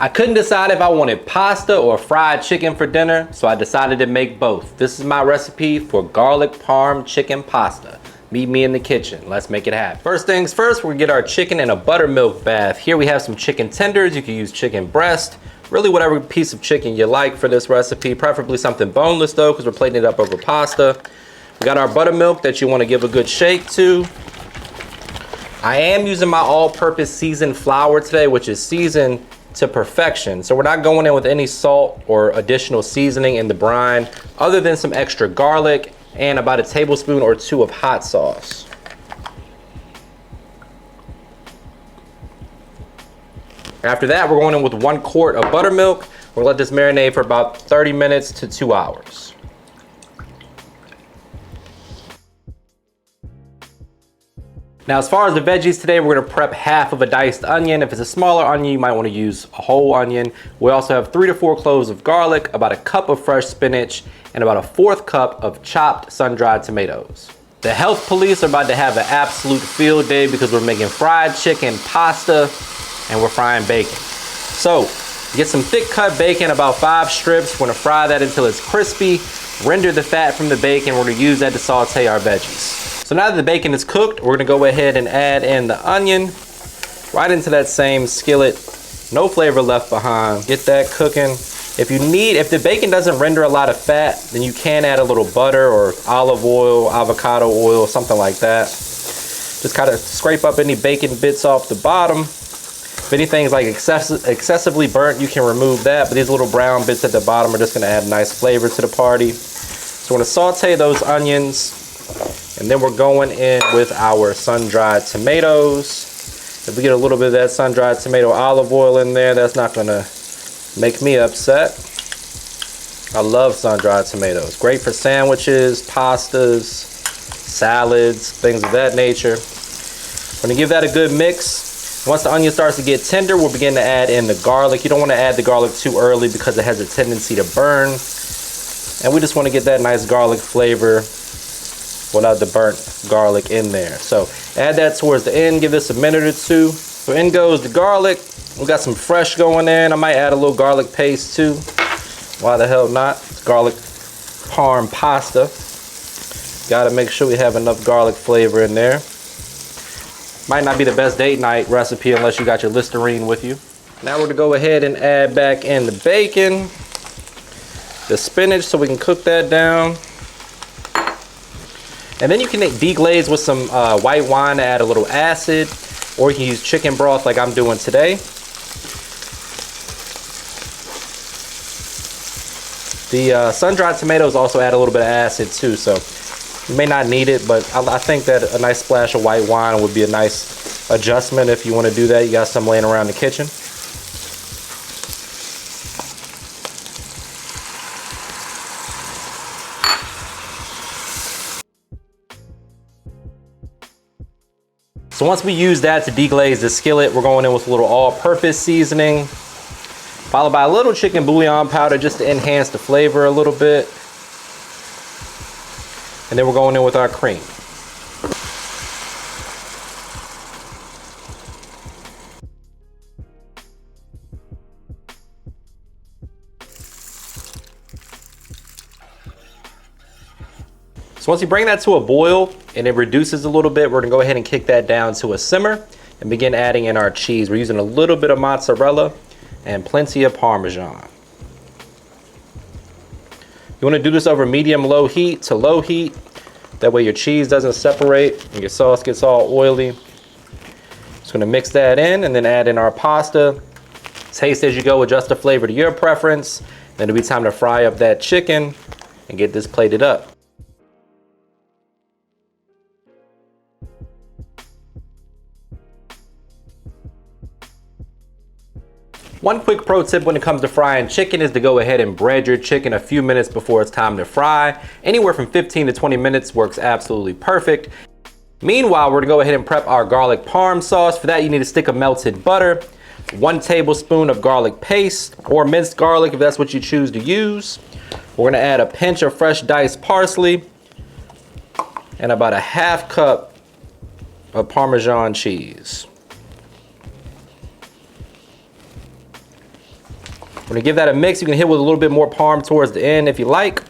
I couldn't decide if I wanted pasta or fried chicken for dinner, so I decided to make both. This is my recipe for garlic parm chicken pasta. Meet me in the kitchen. Let's make it happen. First things first, we're gonna get our chicken in a buttermilk bath. Here we have some chicken tenders. You can use chicken breast, really whatever piece of chicken you like for this recipe, preferably something boneless though, because we're plating it up over pasta. We got our buttermilk that you wanna give a good shake to. I am using my all-purpose seasoned flour today, which is seasoned to perfection. So we're not going in with any salt or additional seasoning in the brine, other than some extra garlic and about a tablespoon or two of hot sauce. After that, we're going in with 1 quart of buttermilk. We'll let this marinate for about 30 minutes to 2 hours. Now, as far as the veggies today, we're gonna prep half of a diced onion. If it's a smaller onion, you might wanna use a whole onion. We also have 3 to 4 cloves of garlic, about a cup of fresh spinach, and about a 1/4 cup of chopped sun-dried tomatoes. The health police are about to have an absolute field day because we're making fried chicken pasta and we're frying bacon. So, get some thick cut bacon, about 5 strips. We're gonna fry that until it's crispy. Render the fat from the bacon. We're gonna use that to saute our veggies. So now that the bacon is cooked, we're gonna go ahead and add in the onion right into that same skillet. No flavor left behind. Get that cooking. If the bacon doesn't render a lot of fat, then you can add a little butter or olive oil, avocado oil, something like that. Just kind of scrape up any bacon bits off the bottom. If anything's like excessively burnt, you can remove that, but these little brown bits at the bottom are just gonna add nice flavor to the party. So we're gonna saute those onions, and then we're going in with our sun-dried tomatoes. If we get a little bit of that sun-dried tomato olive oil in there, that's not gonna make me upset. I love sun-dried tomatoes. Great for sandwiches, pastas, salads, things of that nature. We're gonna give that a good mix. Once the onion starts to get tender, we'll begin to add in the garlic. You don't wanna add the garlic too early because it has a tendency to burn. And we just wanna get that nice garlic flavor without the burnt garlic in there. So add that towards the end, give this a minute or two. So in goes the garlic. We got some fresh going in. I might add a little garlic paste too. Why the hell not? It's garlic parm pasta. Gotta make sure we have enough garlic flavor in there. Might not be the best date night recipe unless you got your Listerine with you. Now we're gonna go ahead and add back in the bacon, the spinach, so we can cook that down. And then you can deglaze with some white wine to add a little acid, or you can use chicken broth like I'm doing today. The sun-dried tomatoes also add a little bit of acid too, so you may not need it, but I think that a nice splash of white wine would be a nice adjustment if you want to do that. You got some laying around the kitchen. So once we use that to deglaze the skillet, we're going in with a little all-purpose seasoning, followed by a little chicken bouillon powder just to enhance the flavor a little bit. And then we're going in with our cream. So once you bring that to a boil and it reduces a little bit, we're gonna go ahead and kick that down to a simmer and begin adding in our cheese. We're using a little bit of mozzarella and plenty of parmesan. You wanna do this over medium-low heat to low heat. That way your cheese doesn't separate and your sauce gets all oily. Just gonna mix that in and then add in our pasta. Taste as you go, adjust the flavor to your preference. Then it'll be time to fry up that chicken and get this plated up. One quick pro tip when it comes to frying chicken is to go ahead and bread your chicken a few minutes before it's time to fry. Anywhere from 15 to 20 minutes works absolutely perfect. Meanwhile, we're gonna go ahead and prep our garlic parm sauce. For that, you need a stick of melted butter, 1 tablespoon of garlic paste or minced garlic if that's what you choose to use. We're gonna add a pinch of fresh diced parsley and about a 1/2 cup of Parmesan cheese. We're gonna give that a mix. You can hit with a little bit more parm towards the end if you like.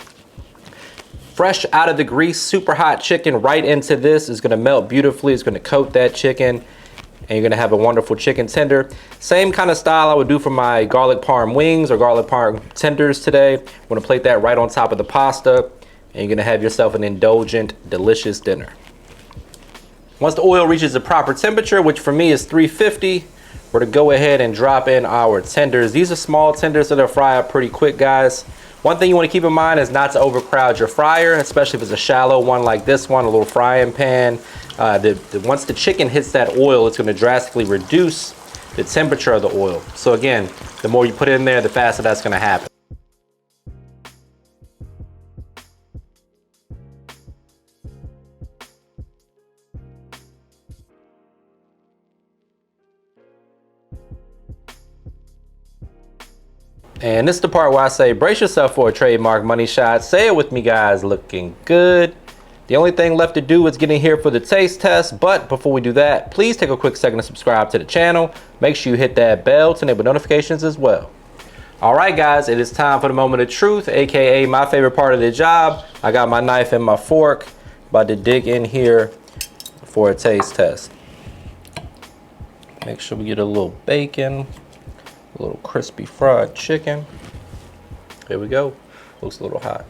Fresh out of the grease, super hot chicken right into this is gonna melt beautifully. It's gonna coat that chicken, and you're gonna have a wonderful chicken tender. Same kind of style I would do for my garlic parm wings or garlic parm tenders today. I'm gonna plate that right on top of the pasta, and you're gonna have yourself an indulgent, delicious dinner. Once the oil reaches the proper temperature, which for me is 350, we're to go ahead and drop in our tenders. These are small tenders, so they'll fry up pretty quick, guys. One thing you want to keep in mind is not to overcrowd your fryer, especially if it's a shallow one like this one, a little frying pan. Once the chicken hits that oil, it's going to drastically reduce the temperature of the oil. So again, the more you put in there, the faster that's going to happen. And this is the part where I say, brace yourself for a trademark money shot. Say it with me, guys. Looking good. The only thing left to do is get in here for the taste test. But before we do that, please take a quick second to subscribe to the channel. Make sure you hit that bell to enable notifications as well. All right, guys, it is time for the moment of truth, AKA my favorite part of the job. I got my knife and my fork. About to dig in here for a taste test. Make sure we get a little bacon. A little crispy fried chicken. There we go. Looks a little hot.